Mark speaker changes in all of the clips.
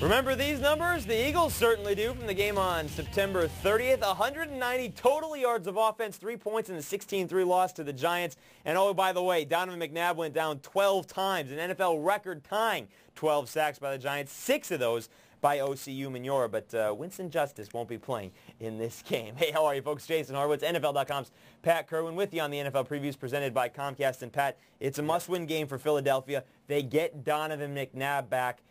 Speaker 1: Remember these numbers? The Eagles certainly do from the game on September 30th. 190 total yards of offense, 3 points in the 16-3 loss to the Giants. And oh, by the way, Donovan McNabb went down 12 times, an NFL record tying 12 sacks by the Giants, 6 of those by OC Umenyiora, but Winston Justice won't be playing in this game. Hey, how are you folks? Jason Horowitz, NFL.com's Pat Kerwin with you on the NFL previews presented by Comcast. And Pat, it's a must-win game for Philadelphia. They get Donovan McNabb back,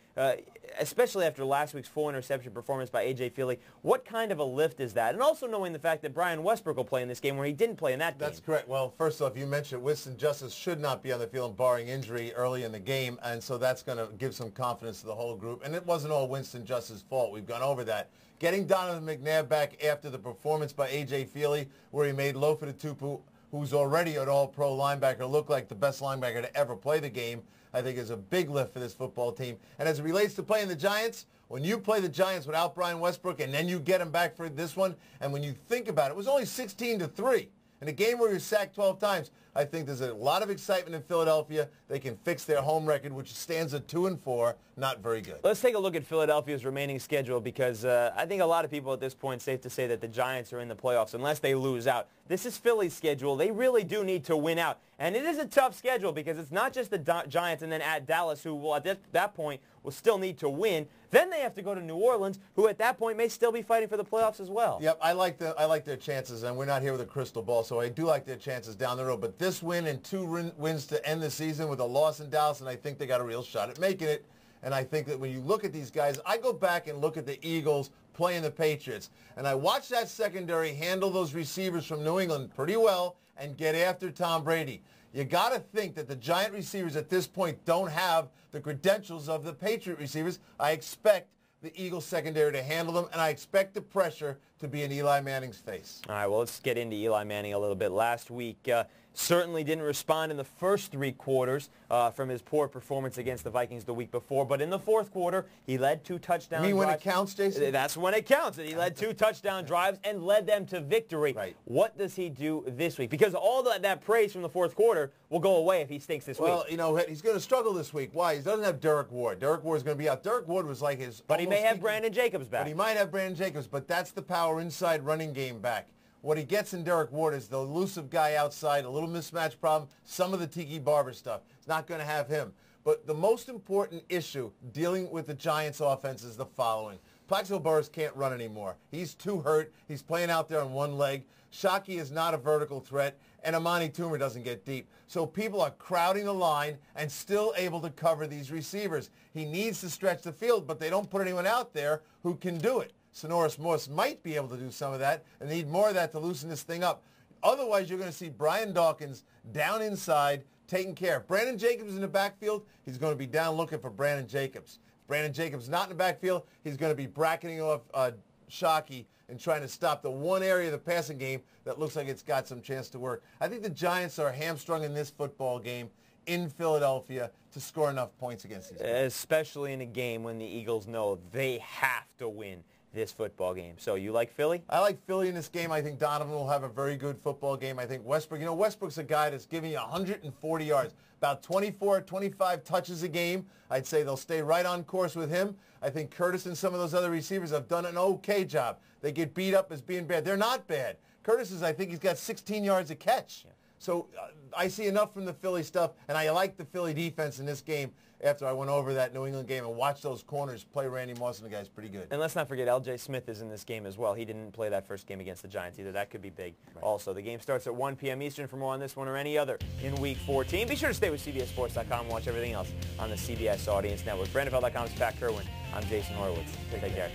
Speaker 1: especially after last week's 4-interception performance by A.J. Feely. What kind of a lift is that? And also knowing the fact that Brian Westbrook will play in this game where he didn't play in that game.
Speaker 2: That's correct. Well, first off, you mentioned Winston Justice should not be on the field barring injury early in the game, and so that's going to give some confidence to the whole group. And it wasn't all Winston Justice's fault. We've gone over that. Getting Donovan McNabb back after the performance by A.J. Feely, where he made Lofa Tatupu, who's already an all-pro linebacker, look like the best linebacker to ever play the game, I think is a big lift for this football team. And as it relates to playing the Giants, when you play the Giants without Brian Westbrook and then you get him back for this one, and when you think about it, it was only 16-3. In a game where you're sacked 12 times, I think there's a lot of excitement in Philadelphia. They can fix their home record, which stands at 2-4, not very good.
Speaker 1: Let's take a look at Philadelphia's remaining schedule because I think a lot of people at this point safe to say that the Giants are in the playoffs unless they lose out. This is Philly's schedule. They really do need to win out. And it is a tough schedule because it's not just the Giants and then at Dallas, who will at that point will still need to win. Then they have to go to New Orleans, who at that point may still be fighting for the playoffs as well.
Speaker 2: Yep, I like their chances, and we're not here with a crystal ball, so I do like their chances down the road. But this win and 2 wins to end the season with a loss in Dallas, and I think they got a real shot at making it. And I think that when you look at these guys, I go back and look at the Eagles playing the Patriots, and I watch that secondary handle those receivers from New England pretty well and get after Tom Brady. You got to think that the Giant receivers at this point don't have the credentials of the Patriot receivers. I expect the Eagles secondary to handle them, and I expect the pressure to be in Eli Manning's face.
Speaker 1: All right, well, let's get into Eli Manning a little bit. Last week, certainly didn't respond in the first 3 quarters from his poor performance against the Vikings the week before. But in the fourth quarter, he led 2 touchdown drives.
Speaker 2: You mean when it counts, Jason?
Speaker 1: That's when it counts. He led 2 touchdown drives and led them to victory.
Speaker 2: Right.
Speaker 1: What does he do this week? Because all that praise from the fourth quarter will go away if he stinks this week.
Speaker 2: Well, you know, he's going to struggle this week. Why? He doesn't have Derek Ward. Derek Ward is going to be out. Derek Ward was like his...
Speaker 1: But he may have Brandon Jacobs back.
Speaker 2: But he might have Brandon Jacobs, but that's the power inside running game back. What he gets in Derek Ward is the elusive guy outside, a little mismatch problem, some of the Tiki Barber stuff. It's not going to have him. But the most important issue dealing with the Giants' offense is the following. Plaxico Burress can't run anymore. He's too hurt. He's playing out there on one leg. Shockey is not a vertical threat, and Amani Toomer doesn't get deep. So people are crowding the line and still able to cover these receivers. He needs to stretch the field, but they don't put anyone out there who can do it. Sonoris Morse might be able to do some of that and need more of that to loosen this thing up. Otherwise, you're going to see Brian Dawkins down inside taking care. If Brandon Jacobs is in the backfield, he's going to be down looking for Brandon Jacobs. If Brandon Jacobs not in the backfield, he's going to be bracketing off Shockey and trying to stop the one area of the passing game that looks like it's got some chance to work. I think the Giants are hamstrung in this football game in Philadelphia to score enough points against these guys.
Speaker 1: Especially in a game when the Eagles know they have to win this football game. So you like Philly?
Speaker 2: I like Philly in this game. I think Donovan will have a very good football game. I think Westbrook, Westbrook's a guy that's giving you 140 yards, about 24, 25 touches a game. I'd say they'll stay right on course with him. I think Curtis and some of those other receivers have done an okay job. They get beat up as being bad. They're not bad. Curtis I think he's got 16 yards a catch. Yeah. So I see enough from the Philly stuff, and I like the Philly defense in this game after I went over that New England game and watched those corners play Randy Moss, and the guy's pretty good.
Speaker 1: And let's not forget L.J. Smith is in this game as well. He didn't play that first game against the Giants either. That could be big. Right. Also, the game starts at 1 p.m. Eastern. For more on this one or any other in Week 14, be sure to stay with CBSSports.com and watch everything else on the CBS Audience Network. For NFL.com's Pat Kerwin, I'm Jason Horowitz. Take care.